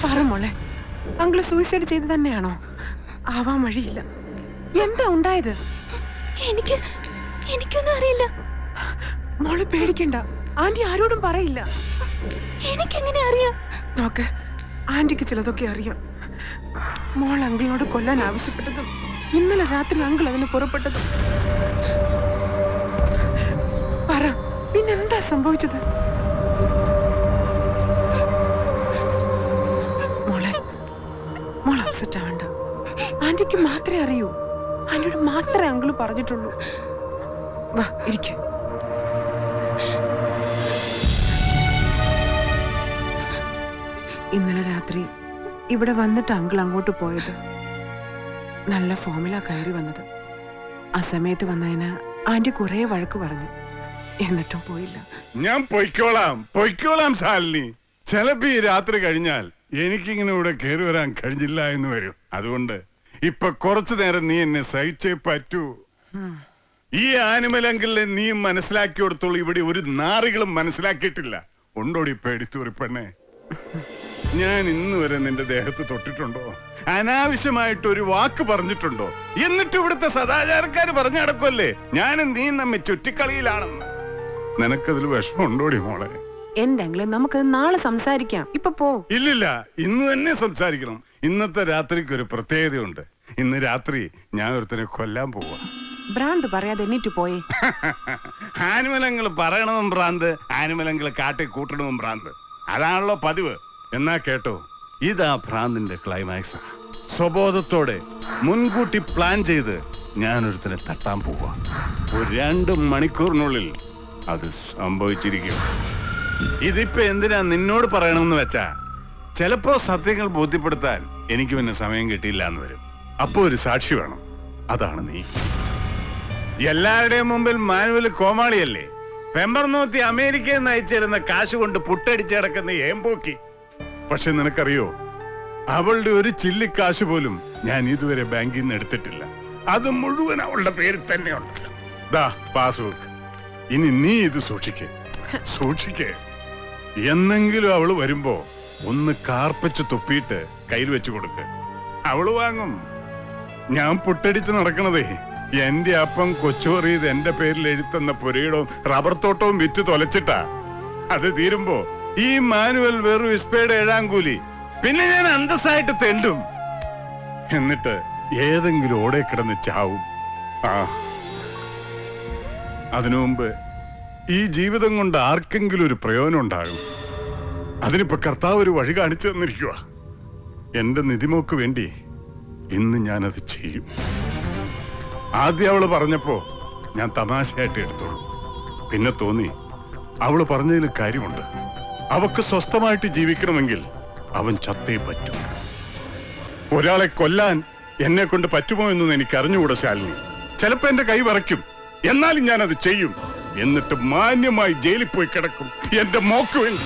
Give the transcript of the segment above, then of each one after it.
പറ മോളെ, uncle suicide ചെയ്ത് തന്നെയാണോ? ആവാൻ വഴിയില്ല. എന്താ ഉണ്ടായത്? എനിക്കൊന്നും അറിയില്ല. മോളെ പേടിക്കണ്ട, ആന്റി ആരോടും പറയില്ല. എനിക്കെങ്ങനെ അറിയാം? നോക്ക്, ആന്റിക്ക് ചിലതൊക്കെ അറിയാം. മോൾ അങ്കിളിനോട് കൊല്ലാൻ ആവശ്യപ്പെട്ടതും ഇന്നലെ രാത്രി അങ്കിൾ അതിന് പുറപ്പെട്ടതും. പറ, പിന്നെന്താ സംഭവിച്ചത്? മോളെ, മോൾ അപ്സെറ്റ് ആവണ്ട. ആന്റിക്ക് മാത്രമേ അറിയൂ. ആന്റിയോട് മാത്രമേ അങ്കിള് പറഞ്ഞിട്ടുള്ളൂ. വാ ഇരിക്ക്. ഇന്നലെ രാത്രി ഇവിടെ വന്നിട്ട് അങ്കിൾ അങ്ങോട്ട് പോയത്. നല്ല ഫോമിലാ കയറി വന്നത്. ആ സമയത്ത് വന്നതിന് ആന്റി കുറെ വഴക്ക് പറഞ്ഞു, എന്നിട്ടും പോയില്ല. ഞാൻ പൊയ്ക്കോളാം ശാലിനി. ചിലപ്പോ ഈ രാത്രി കഴിഞ്ഞാൽ എനിക്കിങ്ങനെ ഇവിടെ കയറി വരാൻ കഴിഞ്ഞില്ല എന്ന് വരും. അതുകൊണ്ട് ഇപ്പൊ കുറച്ചു നേരം നീ എന്നെ സഹിച്ചേ പറ്റൂ. ഈ ആനിമൽ അങ്കിളിനെ നീ മനസ്സിലാക്കി കൊടുത്തോളൂ. ഇവിടെ ഒരു നാറികളും മനസ്സിലാക്കിയിട്ടില്ല. ഉണ്ടോടി പേടിത്തൂറി പെണ്ണെ? ഞാൻ ഇന്ന് വരെ നിന്റെ ദേഹത്ത് തൊട്ടിട്ടുണ്ടോ? അനാവശ്യമായിട്ടൊരു വാക്ക് പറഞ്ഞിട്ടുണ്ടോ? എന്നിട്ട് ഇവിടുത്തെ സദാചാരക്കാര് പറഞ്ഞു നടക്കുമല്ലേ ഞാനും നീ നമ്മെ ചുറ്റിക്കളിയിലാണെന്ന്. നിനക്കതിൽ വിഷമമുണ്ടോടി മോളെ? എന്റെ അങ്കിളെ, നമുക്ക് നാളെ സംസാരിക്കാം. ഇപ്പൊ പോ. ഇല്ലില്ല, ഇന്ന് തന്നെ സംസാരിക്കണം. ഇന്നത്തെ രാത്രിക്ക് ഒരു പ്രത്യേകതയുണ്ട്. ഇന്ന് രാത്രി ഞാൻ ഒരുത്തനെ കൊല്ലാൻ പോവാ. ഭ്രാന്ത് പറയാതെ എണ്ണീറ്റ് പോയേ. ആനിമലങ്ങൾ പറയണതും ഭ്രാന്ത്, ആനിമലങ്ങൾ കാട്ടി കൂട്ടണതും ഭ്രാന്ത്. അതാണല്ലോ പതിവ്. എന്നാ കേട്ടോ, ഇതാ ഭ്രാന്തിന്റെ ക്ലൈമാക്സ്. സ്വബോധത്തോടെ മുൻകൂട്ടി പ്ലാൻ ചെയ്ത് ഞാനൊരുത്തനെ തട്ടാൻ പോവാ. ഒരു 2 മണിക്കൂറിനുള്ളിൽ അത് സംഭവിച്ചിരിക്കും. ഇതിപ്പോ എന്തിനാ നിന്നോട് പറയണമെന്ന് വെച്ചാ, ചിലപ്പോ സത്യങ്ങൾ ബോധ്യപ്പെടുത്താൻ എനിക്ക് പിന്നെ സമയം കിട്ടിയില്ല എന്ന് വരും. അപ്പോ ഒരു സാക്ഷി വേണം. അതാണ് നീ. എല്ലാവരുടെയും മുമ്പിൽ മാനുവൽ കോമാളിയല്ലേ? പെമ്പർനോത്തി അമേരിക്കയിൽ നിന്ന് അയച്ചിരുന്ന കാശ് കൊണ്ട് പുട്ടടിച്ച് കിടക്കുന്ന ഏമ്പോക്കി. പക്ഷെ നിനക്കറിയോ, അവളുടെ ഒരു ചില്ലിക്കാശ് പോലും ഞാൻ ഇതുവരെ ബാങ്കിൽ നിന്ന് എടുത്തിട്ടില്ല. അത് മുഴുവൻ അവളുടെ പേരിൽ തന്നെയുണ്ട്. ദാ പാസ്ബുക്ക്. ഇനി നീ ഇത് സൂക്ഷിക്കേ. എന്നെങ്കിലും അവള് വരുമ്പോ ഒന്ന് കാർപ്പിച്ച് തുപ്പിയിട്ട് കയ്യിൽ വെച്ചു കൊടുക്ക്. അവള് വാങ്ങും. ഞാൻ പുട്ടടിച്ച് നടക്കണതേ എന്റെ അപ്പം കൊച്ചുറിയത് എന്റെ പേരിൽ എഴുത്തുന്ന പുരയിടവും റബ്ബർ തോട്ടവും വിറ്റ് തൊലച്ചിട്ടാ. അത് തീരുമ്പോ ഈ മാനുവൽ വെറും ഇസ്പയുടെ 7-ാം കൂലി. പിന്നെ ഞാൻ അന്തസ്സായിട്ട് തെണ്ടും. എന്നിട്ട് ഏതെങ്കിലും ഓടെ കിടന്ന് ചാവും. അതിനു മുമ്പ് ഈ ജീവിതം കൊണ്ട് ആർക്കെങ്കിലും ഒരു പ്രയോജനം ഉണ്ടാകും. അതിനിപ്പോ കർത്താവ് ഒരു വഴി കാണിച്ചു തന്നിരിക്കുക. എന്റെ നിധിമോക്ക് വേണ്ടി ഇന്ന് ഞാനത് ചെയ്യും. ആദ്യം അവള് പറഞ്ഞപ്പോ ഞാൻ തമാശയായിട്ട് എടുത്തോളൂ. പിന്നെ തോന്നി അവള് പറഞ്ഞതിൽ കാര്യമുണ്ട്. അവക്ക് സ്വസ്ഥമായിട്ട് ജീവിക്കണമെങ്കിൽ അവൻ ചത്തേ പറ്റൂ. ഒരാളെ കൊല്ലാൻ എന്നെ കൊണ്ട് പറ്റുമോ എന്നൊന്നും എനിക്ക് അറിഞ്ഞുകൂടാ ശാലിനി. ചിലപ്പോ എന്റെ കൈ വിറയ്ക്കും. എന്നാലും ഞാനത് ചെയ്യും. എന്നിട്ട് മാന്യമായി ജയിലിൽ പോയി കിടക്കും എന്റെ മോക്ക് വേണ്ടി.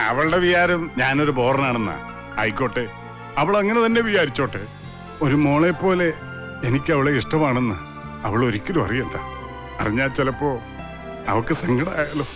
അവളുടെ വിചാരം ഞാനൊരു ബോറനാണെന്നാ. ആയിക്കോട്ടെ, അവൾ അങ്ങനെ തന്നെ വിചാരിച്ചോട്ടെ. ഒരു മോളെ പോലെ എനിക്ക് അവളെ ഇഷ്ടമാണെന്ന് അവൾ ഒരിക്കലും അറിയണ്ട. അറിഞ്ഞാൽ ചിലപ്പോ അവക്ക് സങ്കടമായാലോ.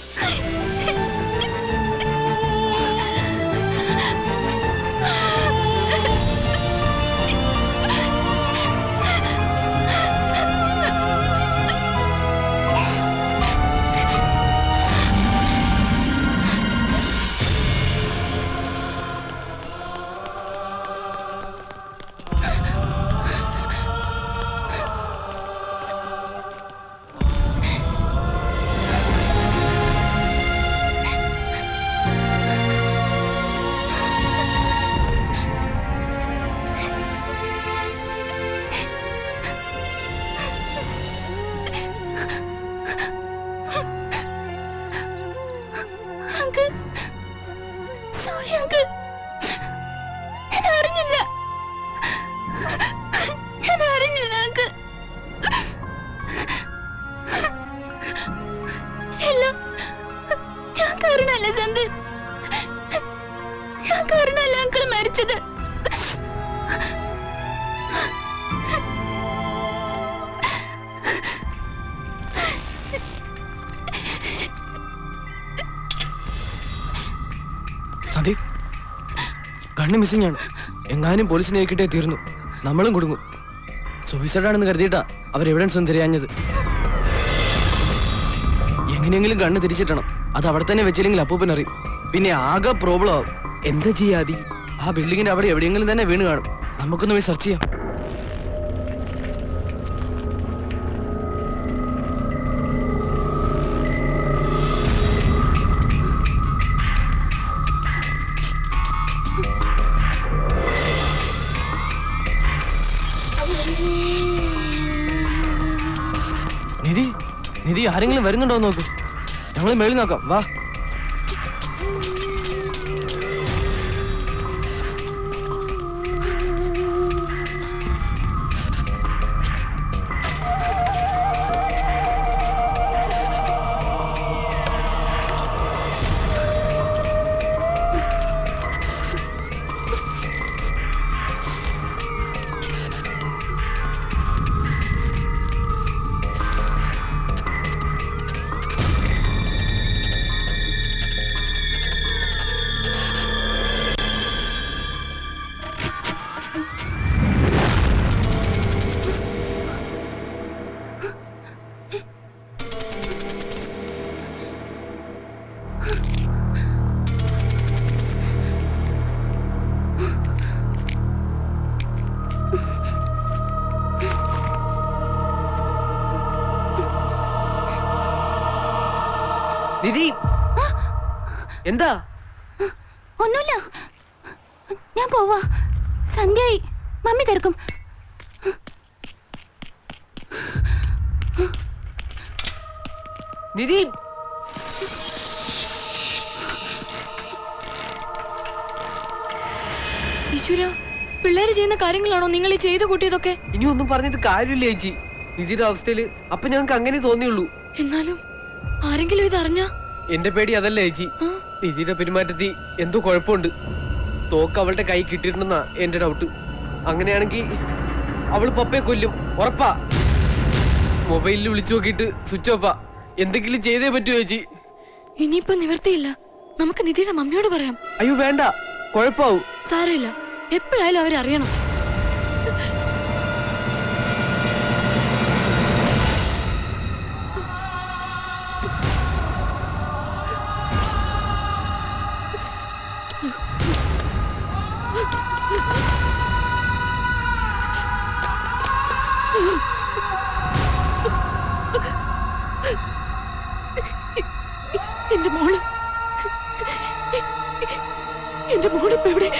കണ്ണ് മിസ്സിംഗ് ആണ്. എങ്ങാനും പോലീസിനെ ഏൽക്കിട്ടേ തീർന്നു, നമ്മളും കൊടുങ്ങും. സൂയിസൈഡ് ആണെന്ന് കരുതിയിട്ടാ അവർ എവിഡൻസ് ഒന്നും തിരയാഞ്ഞത്. എങ്ങനെയെങ്കിലും കണ്ണ് തിരിച്ചിട്ടണം. അത് അവിടെ തന്നെ വെച്ചില്ലെങ്കിൽ അപ്പൂപ്പൻ അറിയും. പിന്നെ ആകെ പ്രോബ്ലം ആവും. എന്താ ചെയ്യാതി? ആ ബിൽഡിങ്ങിന്റെ അവിടെ എവിടെയെങ്കിലും തന്നെ വീണ് കാണും. നമുക്കൊന്ന് പോയി സെർച്ച് ചെയ്യാം. നിധി, നിധി ആരെങ്കിലും വരുന്നുണ്ടോ നോക്ക്. ഞങ്ങൾ മേളിൽ നോക്കാം, വാ. നിധി, എന്താ? ഒന്നുമില്ല, ഞാൻ പോവാ. സന്ധ്യയായി, മമ്മി തിരക്കും. നിധി, ഈശ്വര, പിള്ളേര് ചെയ്യുന്ന കാര്യങ്ങളാണോ നിങ്ങൾ ഈ ചെയ്തു കൂട്ടിയതൊക്കെ? ഇനി ഒന്നും പറഞ്ഞിട്ട് കാര്യമില്ല ചേച്ചി. നിധിയുടെ അവസ്ഥയില് അപ്പൊ ഞങ്ങൾക്ക് അങ്ങനെ തോന്നിയുള്ളൂ. എന്നാലും ആരെങ്കിലും ഇത് അറിഞ്ഞാ? എന്റെ പേടി അതല്ല ചേച്ചി. നിധിയുടെ പെരുമാറ്റത്തിൽ എന്തോ കുഴപ്പമുണ്ട്. തോക്ക് അവളുടെ കൈ കിട്ടിയിട്ടുണ്ടെന്നാ എന്റെ ഡൗട്ട്. അങ്ങനെയാണെങ്കിൽ അവള് പപ്പയെ കൊല്ലും, ഉറപ്പാ. മൊബൈലിൽ വിളിച്ചു നോക്കിയിട്ട് സ്വിച്ച് ഓഫാ. എന്തെങ്കിലും ചെയ്തേ പറ്റൂ ചേച്ചി. ഇനിയിപ്പോ നിവർത്തിയില്ല, നമുക്ക് നിധിയുടെ മമ്മിയോട് പറയാം. അയ്യോ വേണ്ട, കുഴപ്പാവും. സാരമില്ല, എപ്പോഴായാലും അവരറിയണം. എന്റെ മോള്, എന്റെ മോളിപ്പോ എവിടെ?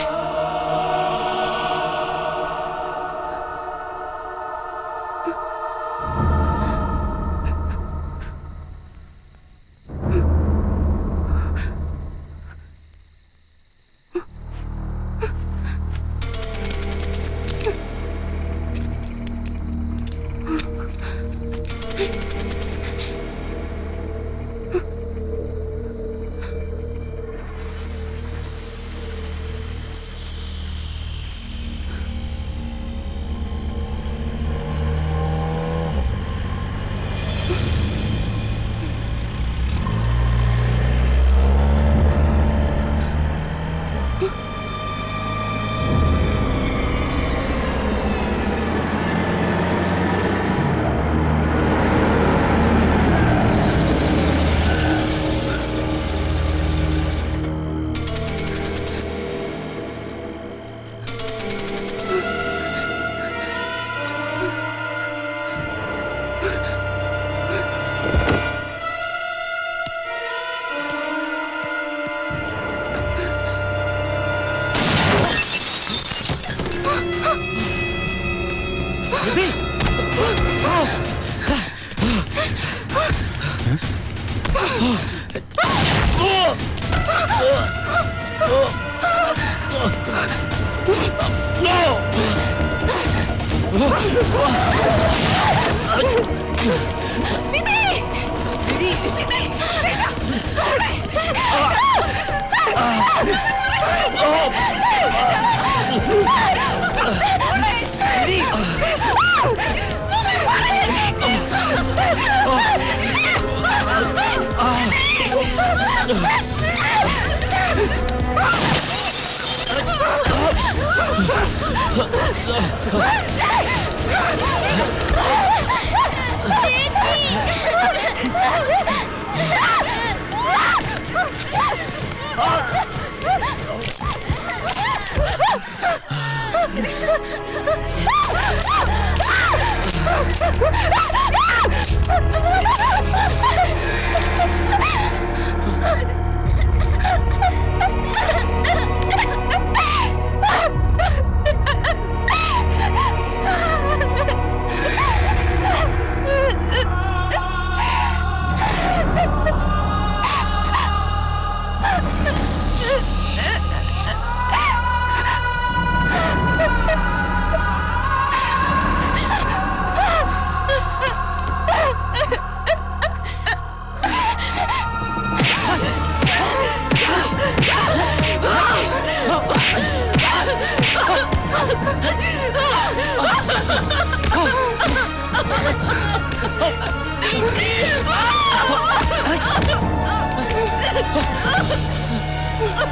Oh!